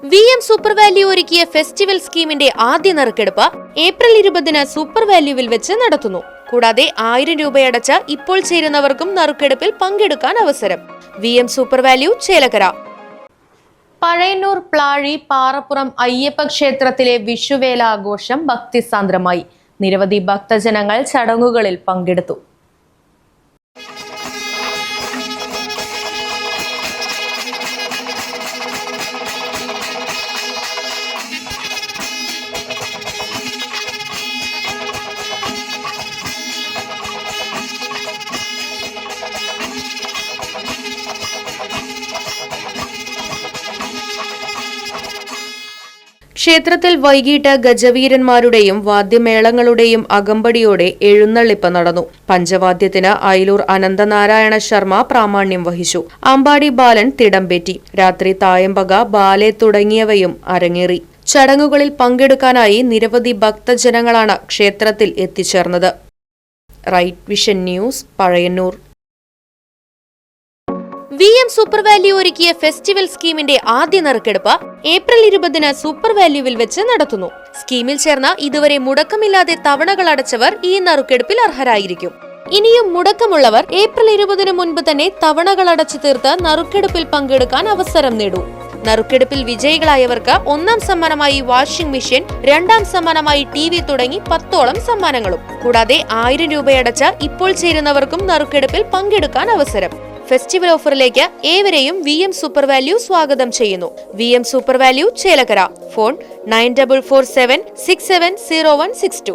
VM super value ഒരുക്കിയ festival സ്കീമിന്റെ ആദ്യ നറുക്കെടുപ്പ് ഏപ്രിൽ 20-ന് സൂപ്പർ വാല്യൂവിൽ വെച്ച് നടത്തുന്നു. കൂടാതെ 1000 രൂപയടച്ച ഇപ്പോൾ ചേരുന്നവർക്കും നറുക്കെടുപ്പിൽ പങ്കെടുക്കാൻ അവസരം. VM super value Chelakkara. Pazhayannur Plazhi Parappuram Ayyappa ക്ഷേത്രത്തിലെ വിഷുവേല ആഘോഷം ഭക്തിസാന്ദ്രമായി. നിരവധി ഭക്തജനങ്ങൾ ചടങ്ങുകളിൽ പങ്കെടുത്തു. ക്ഷേത്രത്തിൽ വൈകിട്ട് ഗജവീരന്മാരുടെയും വാദ്യമേളങ്ങളുടെയും അകമ്പടിയോടെ എഴുന്നള്ളിപ്പ് നടന്നു. പഞ്ചവാദ്യത്തിന് അയിലൂർ അനന്തനാരായണ ശർമ്മ പ്രാമാണ്യം വഹിച്ചു. അമ്പാടി ബാലൻ തിടമ്പേറ്റി. രാത്രി തായമ്പക, ബാലെ തുടങ്ങിയവയും അരങ്ങേറി. ചടങ്ങുകളിൽ പങ്കെടുക്കാനായി നിരവധി ഭക്തജനങ്ങളാണ് ക്ഷേത്രത്തിൽ എത്തിച്ചേർന്നത്. Right vision news, Pazhayannur. VM super value ഒരുക്കിയ ഫെസ്റ്റിവൽ സ്കീമിന്റെ ആദ്യ നറുക്കെടുപ്പ് ഏപ്രിൽ 20-ന് സൂപ്പർ വാല്യൂവിൽ വെച്ച് നടത്തുന്നു. സ്കീമിൽ ചേർന്ന ഇതുവരെ മുടക്കമില്ലാതെ തവണകൾ അടച്ചവർ ഈ നറുക്കെടുപ്പിൽ അർഹരായിരിക്കും. ഇനിയും മുടക്കമുള്ളവർ ഏപ്രിൽ 20-ന് മുൻപ് തന്നെ തവണകൾ അടച്ചു തീർത്ത് നറുക്കെടുപ്പിൽ പങ്കെടുക്കാൻ അവസരം നേടൂ. നറുക്കെടുപ്പിൽ വിജയികളായവർക്ക് 1-ാം സമ്മാനമായി വാഷിംഗ് മെഷീൻ, 2-ാം സമ്മാനമായി TV തുടങ്ങി 10ഓളം സമ്മാനങ്ങളും. കൂടാതെ 1000 രൂപയടച്ച ഇപ്പോൾ ചേരുന്നവർക്കും നറുക്കെടുപ്പിൽ പങ്കെടുക്കാൻ അവസരം. ഫെസ്റ്റിവൽ ഓഫറിലേക്ക് ഏവരെയും VM സൂപ്പർ വാല്യൂ സ്വാഗതം ചെയ്യുന്നു. VM super value Chelakkara. Phone 9447670162.